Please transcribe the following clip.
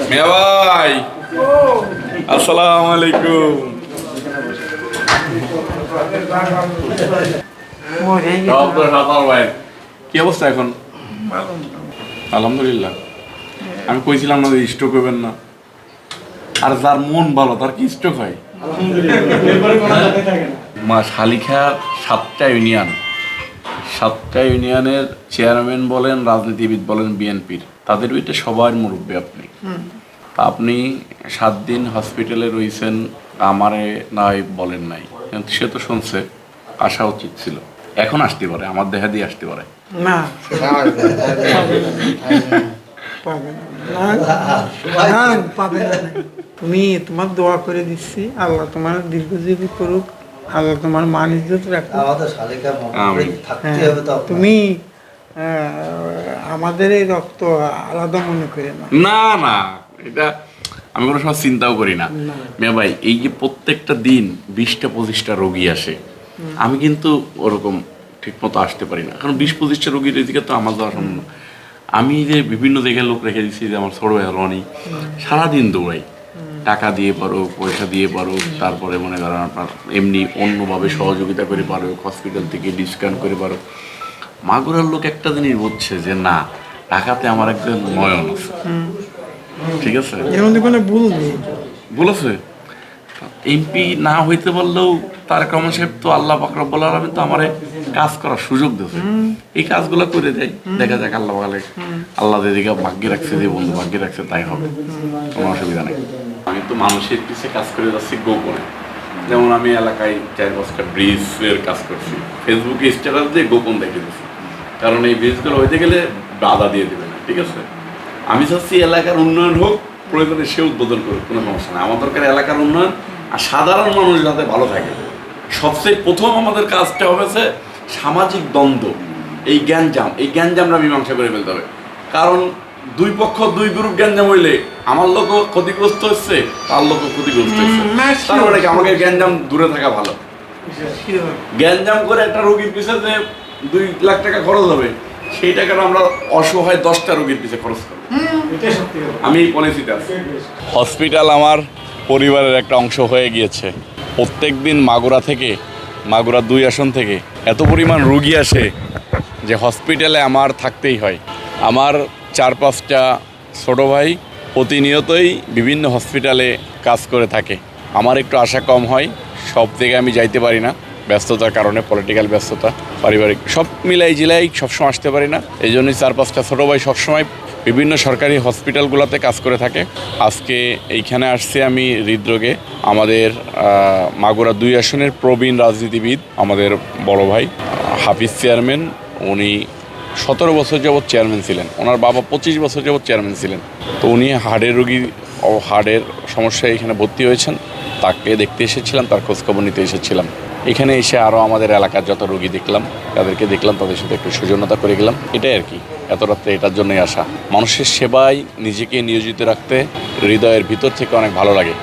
মিয়া ভাই, আসসালামু আলাইকুম। কি অবস্থা এখন? আলহামদুলিল্লাহ। আমি কইছিলাম না স্ট্রোক হবেন না, আর যার মন ভালো তার কি স্ট্রোক হয়? মা শালিখার 7টা ইউনিয়নের চেয়ারম্যান বলেন, রাজনীতিবিদ বলেন, বিএনপির, তাদের ভিতরে সবার মুরব্বী আপনি। আপনি 7 দিন হসপিটালে রয়েছেন, আমারে নাই বলেন নাই, কিন্তু সে তো শুনছে, আসা উচিত ছিল। এখন আসতে পারে, আমার দেখা দিয়ে আসতে পারে না, পাবে না। তুমি তোমার দোয়া করে দিচ্ছি, আল্লাহ তোমার দীর্ঘজীবী করুক, আল্লাহ তোমার মান ইজ্জত রাখুক। তুমি আমাদের এই রক্ত আলাদা মনে করে না। না না, এটা আমি কোনো সময় চিন্তাও করি না। মেয়া ভাই, এই যে প্রত্যেকটা দিন 20টা-25টা রোগী আসে, আমি কিন্তু ওরকম ঠিক মতো আসতে পারি না, কারণ 20-25টা রোগীর এদিকে তো আমার যাওয়া সম্ভব না। আমি যে বিভিন্ন জায়গায় লোক রেখে দিচ্ছি, যে আমার ছোট ভাই রনি সারাদিন দৌড়াই, টাকা দিয়ে পারো, পয়সা দিয়ে পারো, তারপরে মনে করেন আপনার এমনি অন্যভাবে সহযোগিতা করে পারো, হসপিটাল থেকে ডিসকাউন্ট করে পারো। মাগুরার লোক একটা জিনিস বুঝছে যে না, টাকাতে আমার একজন নয়ন আছে, ঠিক আছে, এর মধ্যে কোনো ভুল নেই। বলেছে এমপি না হইতে পারলেও তারেক রহমান সাহেব তো আল্লাহ পাক রব্বুল আলামিন তো আমারে কাজ করার সুযোগ দিয়েছে, এই কাজগুলো করে দেয়, দেখা যাক আল্লাহ বলে, আল্লাহ যেদিকে ভাগ্যে রাখছে, যে বন্ধু ভাগ্যে রাখছে তাই হবে, কোনো অসুবিধা নেই। আমি তো মানুষের পিছিয়ে কাজ করে যাচ্ছি গোপনে, যেমন আমি এলাকায় 4-5টা ব্রিজের কাজ করছি, ফেসবুকে স্ট্যাটাস দিয়ে গোপন দেখে দিচ্ছি, কারণ এই ব্রিজগুলো হইতে গেলে বাধা দিয়ে দেবে না, ঠিক আছে। আমি চাচ্ছি এলাকার উন্নয়ন হোক, প্রয়োজনে সে উদ্বোধন করুক, কোনো সমস্যা নেই। আমার দরকার এলাকার উন্নয়ন, আর সাধারণ মানুষ যাতে ভালো থাকে। সবচেয়ে প্রথম আমাদের কাজটা হয়েছে সামাজিক দ্বন্দ্ব, এই গ্যাঞ্জামরা মীমাংসা করে ফেলতে হবে, কারণ 2 পক্ষ 2 গ্রুপ গ্যাঞ্জাম হইলে আমার লোকও ক্ষতিগ্রস্ত হচ্ছে, তার লোকও ক্ষতিগ্রস্ত হচ্ছে, তারপরে আমাকে গ্যাঞ্জাম দূরে থাকা ভালো। গ্যাঞ্জাম করে একটা রোগীর পিছনে যে 2 লাখ টাকা খরচ হবে, সেই টাকাটা আমরা অসহায় 10টা রোগীর পিছনে খরচ করবো। আমি এই পলিসিতে আছি। হসপিটাল আমার পরিবারের একটা অংশ হয়ে গিয়েছে। প্রত্যেক দিন মাগুরা 2 আসন থেকে এত পরিমাণ রুগী আসে যে হসপিটালে আমার থাকতেই হয়। আমার 4-5টা ছোটো ভাই প্রতিনিয়তই বিভিন্ন হসপিটালে কাজ করে থাকে। আমার একটু আশা কম হয়, সব জায়গায় আমি যাইতে পারি না, ব্যস্ততার কারণে, পলিটিক্যাল ব্যস্ততা, পারিবারিক সব মিলাই জিলাই সবসময় আসতে পারি না। এই জন্যই 4-5টা ছোটো ভাই সবসময় বিভিন্ন সরকারি হসপিটালগুলোতে কাজ করে থাকে। আজকে এইখানে আসছি আমি হৃদরোগে। আমাদের মাগুরা 2 আসনের প্রবীণ রাজনীতিবিদ, আমাদের বড় ভাই হাফিজ চেয়ারম্যান, উনি 17 বছর যাবৎ চেয়ারম্যান ছিলেন, ওনার বাবা 25 বছর যাবৎ চেয়ারম্যান ছিলেন। তো উনি হার্টের রোগী ও হার্টের সমস্যায় এখানে ভর্তি হয়েছেন, তাকে দেখতে এসেছিলাম, তার খোঁজখবর নিতে এসেছিলাম। এখানে এসে আরও আমাদের এলাকার যত রোগী দেখলাম, তাদেরকে দেখলাম, তাদের সাথে একটু সৌজন্যতা করে গেলাম, এটাই আর কি। এত রাত্রে এটার জন্যই আসা। মানুষের সেবায় নিজেকে নিয়োজিত রাখতে হৃদয়ের ভিতর থেকে অনেক ভালো লাগে।